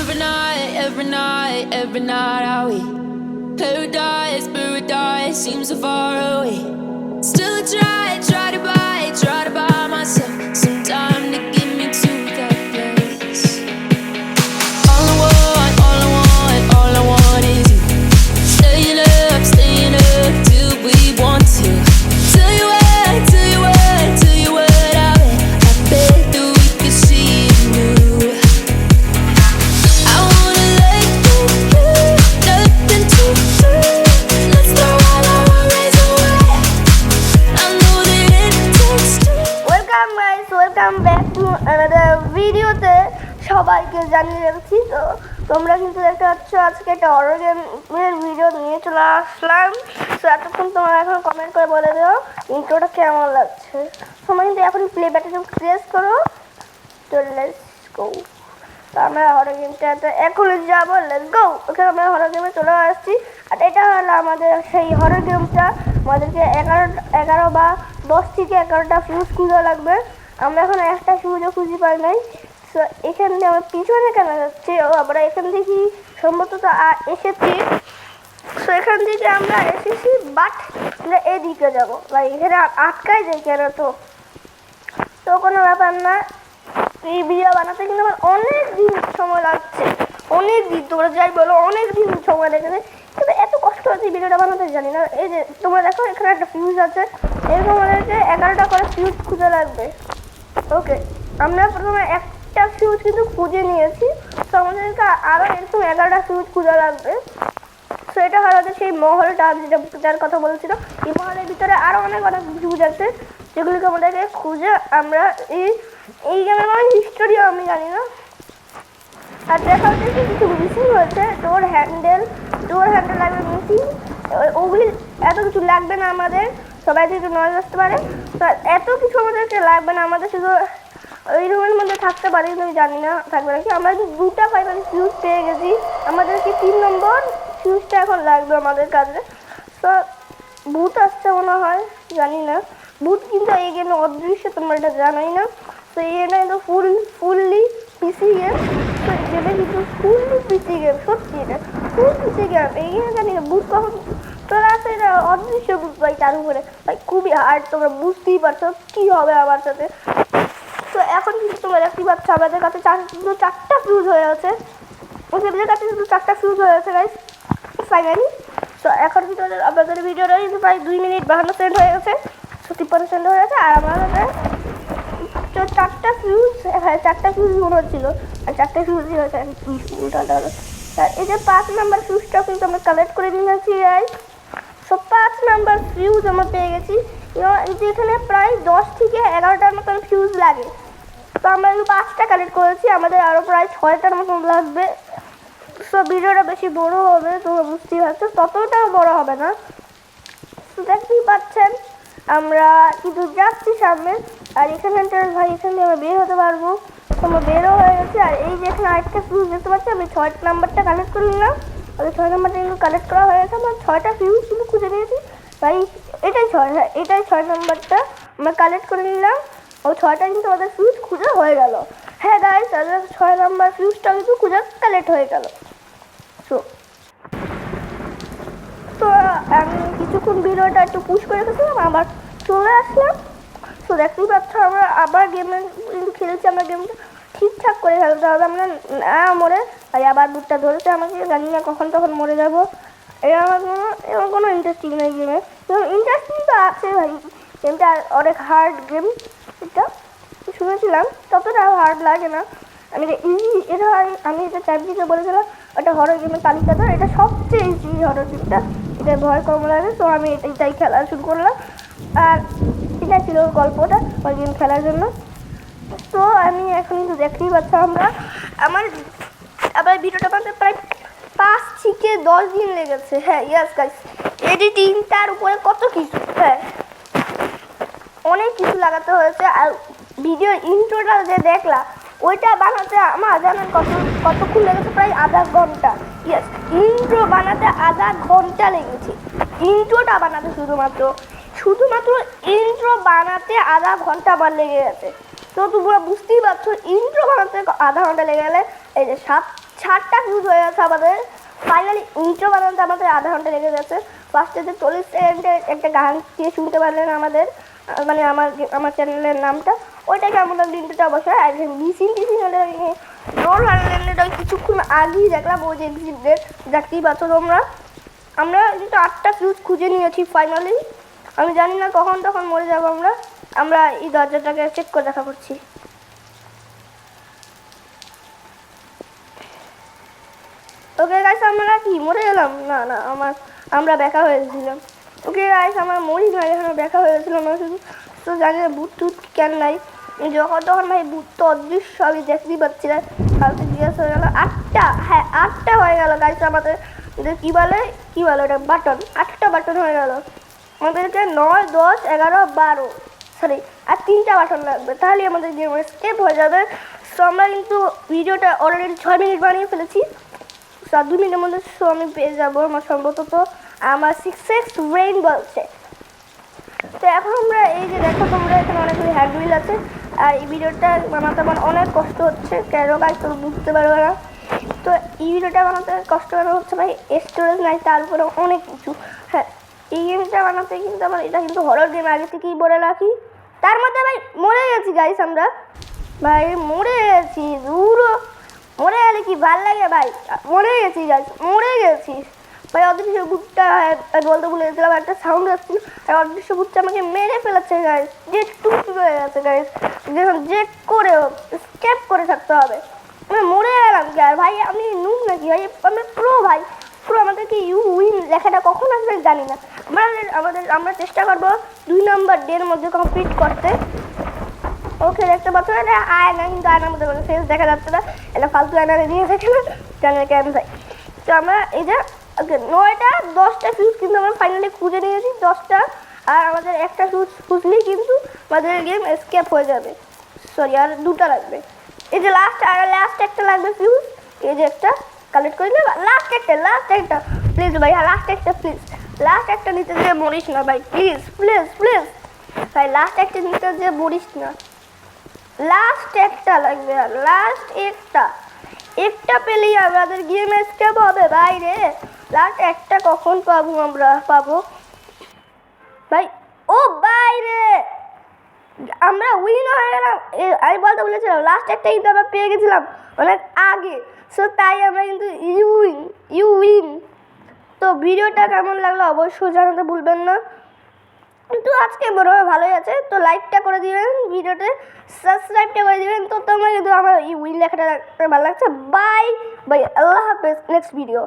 every night are we paradise seems so far away. Still try to buy myself some time to get me to that place. All I want is you. Staying up till we want to. Tell you what I bet that we could see it new. I wanna let you nothing to do. Let's throw all our worries away. I know that it takes two. Welcome guys, welcome back to another video তে সবাইকে জানিয়ে রাখছি। তো তোমরা কিন্তু দেখতে পাচ্ছ আজকে একটা হরর গেমের ভিডিও নিয়ে চলে আসলাম। তো এতক্ষণ তোমরা এখন কমেন্ট করে বলে দাও ইন্ট্রোটা কেমন লাগছে। তোমরা কিন্তু এখন প্লে বাটন প্রেস করো। তো লেটস গো। তো আমরা হরর গেমটা এখন যাবো, লেটস গো। ওকে আমরা হরর গেমে চলে আসছি। আর এটা হলো আমাদের সেই হরর গেমটা। আমাদেরকে 11 বা 10 থেকে 11টা ফিউজ খুঁজে লাগবে। আমরা এখন একটা ফিউজও খুঁজে পাই নাই। তো এখান থেকে আমার পিছনে কেন যাচ্ছে, আমরা এখান থেকে সম্ভবত এসেছি। তো এখান থেকে আমরা এসেছি, বাট আমরা এদিকে যাবো বা এখানে আটকাই যাই কেন। তো কোনো ব্যাপার না। এই ভিডিও বানাতে কিন্তু আমার অনেক দিন সময় লাগছে, অনেক দিন, তোমরা যাই বলো অনেক দিন সময় লেগেছে। কিন্তু এত কষ্ট হচ্ছে ভিডিওটা বানাতে জানি না। এই যে তোমরা দেখো এখানে একটা ফিউজ আছে, এরকম আমাদেরকে 11টা করে ফিউজ খুঁজে লাগবে। ওকে, আমরা প্রথমে একটা ফিউজ কিন্তু খুঁজে নিয়েছি। তো আমাদেরকে আরও এরকম 11টা ফিউজ খুঁজে লাগবে। তো এটা হলো সেই মহলটা যার কথা বলছিল। এই মহলের ভিতরে আরও অনেক ফিউজ আছে যেগুলিকে আমাদেরকে খুঁজে আমরা এই গেমের মানে হিস্টোরিও আমি জানি না। আর দেখা হচ্ছে কিছু মিসিং হয়েছে, ডোর হ্যান্ডেল লাগবে মিসিং। ওগুলি এত কিছু লাগবে না আমাদের, সবাই একটু নজর আসতে পারে। তো এত কিছু আমাদেরকে লাগবে না, আমাদের শুধু ওই রুমের মধ্যে থাকতে পারি, কিন্তু আমি জানি না থাকবে নাকি। আমরা যদি 2টা ফিউজ পেয়ে গেছি, আমাদেরকে 3 নম্বর ফিউজটা এখন লাগবে আমাদের কাছে। তো ভূত আসছে মনে হয়, জানি না। ভূত কিন্তু এই গেমে অদৃশ্য, তোমরা এটা জানোই না। তো এটা কিন্তু ফুললি পিসি গেম। তো গেমে কিন্তু ফুললি পিসি গেম, সত্যি এটা ফুল পিসি গেম। এই গেমে জানি না ভূত কখন তোরা আছে, এটা অদৃশ্য ভূত ভাই চার উপরে ভাই, খুবই হার্ড। তোমরা বুঝতেই পারছো কী হবে আমার সাথে। তো এখন কিন্তু তোমরা দেখতেই পাচ্ছ আমাদের কাছে শুধু 4টা ফিউজ হয়ে আছে। ওদের কাছে শুধু 4টা ফিউজ হয়ে আছে গাইস ফাইনালি। তো এখন কিন্তু আপনাদের ভিডিওটা কিন্তু প্রায় 2 মিনিট 52 সেকেন্ড হয়ে গেছে, 53% হয়ে গেছে। আর আমাদের 4টা ফিউজ, হ্যাঁ 4টা ফিউজ মনে হচ্ছিল, আর 4টা ফিউজই হয়েছে। আর এই যে 5 নাম্বার ফিউজটা কিন্তু আমরা কালেক্ট করে নিয়েছি গাইস। সো 5 নাম্বার ফিউজ আমরা পেয়ে গেছি। এই যে এখানে প্রায় 10 থেকে 11টার মতন ফিউজ লাগে। তো আমরা 5টা কালেক্ট করেছি, আমাদের আরও প্রায় 6টার মতন লাগবে। সো ভিডিওটা বেশি বড় হবে, তোমরা বুঝতেই পারছো, ততটাও বড় হবে না। দেখতেই পাচ্ছেন আমরা কিন্তু যাচ্ছি সামনে। আর এখানে ভাই এখান থেকে আমরা বের হতে পারবো। আমরা বেরও হয়ে গেছি। আর এই যে এখানে আরেকটা ফিউজ দেখতে পাচ্ছি, আমি 6 নাম্বারটা কালেক্ট করে নিলাম। আর 6 নাম্বারটা কিন্তু কালেক্ট করা হয়ে গেছে। আমরা 6টা ফিউজ কিন্তু খুঁজে নিয়েছি ভাই। এটাই 6, হ্যাঁ এটাই 6 নাম্বারটা আমরা কালেক্ট করে নিলাম। ও 6টা কিন্তু আমাদের ফিউজ খুঁজে হয়ে গেল। হ্যাঁ গাইস, আমাদের 6 নাম্বার ফিউজটা কিন্তু খুঁজে কালেক্ট হয়ে গেল। তো আমি কিছুক্ষণ ভিডিওটা একটু পুশ করে রেখেছিলাম, আবার চলে আসলাম। তো দেখতেই পাচ্ছ আমরা আবার গেমে কিন্তু খেলেছি। আমরা গেমটা ঠিকঠাক করে খেলতে হবে, আমরা না মরে। তাই আবার দুধটা ধরেছে আমাকে, জানি না কখন তখন মরে যাবো। আমার কোনো ইন্টারেস্টিং নেই গেমে। ইন্টারেস্টিং তো আছে ভাই, গেমটা অনেক হার্ড গেম। এটা শুনেছিলাম ততটা হার্ড লাগে না। আমি এটা চ্যাম্পিয়নকে বলেছিলাম একটা হরর গেমের তালিকা ধর, এটা সবচেয়ে ইজি হরর গেমটা, এটা ভয় কম লাগে। তো আমি এটাই খেলা শুরু করলাম। আর এটা ছিল গল্পটা ওই গেম খেলার জন্য। তো আমি এখন কিন্তু দেখতেই পাচ্ছি আমার ভিডিওটা বানাতে প্রায় 5 থেকে 10 দিন লেগেছে। হ্যাঁ ইয়াস গাইস, এডিটিং তার উপরে কত কিছু, হ্যাঁ অনেক কিছু লাগাতে হয়েছে। আর ভিডিও ইন্ট্রোটা যে দেখলা ওইটা বানাতে আমার জানেন কতক্ষণ লেগেছে, প্রায় আধা ঘন্টা। ইয়েস, ইন্ট্রো বানাতে আধা ঘন্টা লেগেছে। ইন্ট্রোটা বানাতে শুধুমাত্র ইন্ট্রো বানাতে আধা ঘন্টা আমার লেগে গেছে। তো তোমরা বুঝতেই পারছো ইন্ট্রো বানাতে আধা ঘন্টা লেগে গেলে এই যে 60টা ভিউজ হয়ে গেছে আমাদের। ফাইনালি ইন্ট্রো বানাতে আমাদের আধা ঘন্টা লেগে গেছে। ফার্স্টে যে 40 সেকেন্ডের একটা গান দিয়ে শুনতে পারলেন আমাদের, মানে আমার চ্যানেলের নামটা, ওইটাকে আমাদের ইন্ট্রোটা অবশ্যই। আর মিসিং টিসিং হলে রোল হারল্যান্ডের কিছুক্ষণ আগেই দেখলাম ওই যে এক্সিট ডেট, দেখতেই পাচ্ছ তোমরা। আমরা কিন্তু 8টা ভিউজ খুঁজে নিয়েছি ফাইনালি। আমি জানি না কখন তখন মরে যাবো আমরা। আমরা এই দরজাটাকে চেক করে দেখা করছি। ওকে গাইস, আমরা কি মরে গেলাম? না না, আমরা দেখা হয়েছিলাম। ওকে গাইস, আমার মরি না, এখানে দেখা হয়েছিল আমরা শুধু। তো জানি না ভূত টুত কেন নাই, যখন তখন ভাই ভূত তো অদৃশ্য, আমি দেখতেই পাচ্ছি না। কালকে জিজ্ঞাসা হয়ে গেল 8টা, হ্যাঁ 8টা হয়ে গেল গাইস আমাদের। কি বলে ওটা, বাটন, 8টা বাটন হয়ে গেল আমাদেরকে। 9, 10, 11, 12, সরি আর 3টা বাটন লাগবে, তাহলে আমাদের গেম স্কেপ হয়ে যাবে। তো আমরা কিন্তু ভিডিওটা অলরেডি 6 মিনিট বানিয়ে ফেলেছি। 2 মিনিটের মধ্যে আমি পেয়ে যাবো আমার সম্ভবত। আমার 6x ব্রেইন বলছে। তো এখন আমরা এই যে দেখো তোমরা, এখানে অনেকগুলি হ্যান্ডউইল আছে। আর এই ভিডিওটা বানাতে আমার অনেক কষ্ট হচ্ছে, কেন গাইস তোমরা বুঝতে পারবে না। তো এই ভিডিওটা বানাতে কষ্ট কেন হচ্ছে ভাই, স্টোরেজ নাই, তার উপরে অনেক কিছু। হ্যাঁ, এই গেমটা বানাতে কিন্তু আমার, এটা কিন্তু হরর গেম আগে থেকেই বলে রাখি। তার মধ্যে ভাই মরে গেছি গাইস আমরা, ভাই মরে গেছি। মরে গেলে কি ভাল লাগে ভাই, মরে গেছি গাইস, মরে গেছি ভাই। অদৃশ্য ভূতটা বলতে ভুলে গেছিলাম, একটা সাউন্ড আসছিল। আর অদৃশ্য ভূতটা আমাকে মেরে ফেলেছে গাইস, জেট টুট হয়ে গেছে গাইস। যখন জেট করে স্কেপ করে থাকতে হবে। আমি মরে গেলাম কি আর ভাই, আমি নুব নাকি ভাই, আমি প্রো ভাই, প্রো। আমাদেরকে ইউ উইন লেখাটা কখন আসবে জানি না। আমরা চেষ্টা করবো 2 নম্বর ডের মধ্যে কমপ্লিট করতে। ওকে দেখতে পাচ্ছ, এটা আয়না, কিন্তু আয়নার মধ্যে কোনো ফেস দেখা যাচ্ছে না। এটা ফালতু আয়না নিয়ে থাকে না, জানি কেন যাই। তো আমরা এই যে 9টা 10টা ফিউজ কিন্তু আমরা ফাইনালি খুঁজে নিয়েছি, 10টা। আর আমাদের একটা ফিউজ খুঁজলেই কিন্তু আমাদের গেম এসকেপ হয়ে যাবে। সরি, আর 2টা লাগবে। এই যে লাস্ট একটা লাগবে ফিউজ। এই যে একটা কালেক্ট করে নেবে, লাস্ট একটা প্লিজ ভাই, লাস্ট একটা প্লিজ। লাস্ট একটা নিতে যেয়ে মরিস না ভাই, প্লিজ প্লিজ প্লিজ ভাই, লাস্ট একটা নিতে যেয়ে মরিস না। লাস্ট একটা লাগবে, আর লাস্ট একটা পেলেই আমাদের গেম এসকেপ হবে ভাই রে। লাস্ট একটা কখন পাবো আমরা? পাবো ভাই, ও ভাই রে, আমরা উইন হয়ে গেলাম। আমি বলতে বলেছিলাম লাস্ট একটা কিন্তু আমরা পেয়ে গেছিলাম অনেক আগে। সো তাই আমরা কিন্তু ইউ উইন। তো ভিডিওটা কেমন লাগলো অবশ্যই জানাতে ভুলবেন না। কিন্তু আজকে মনে হয় ভালোই আছে। তো লাইকটা করে দিবেন, ভিডিওতে সাবস্ক্রাইবটা করে দিবেন। তো তোমরা কিন্তু আমার এই উইন লেখাটা ভালো লাগছে। বাই বাই, আল্লাহ হাফেজ, নেক্সট ভিডিও।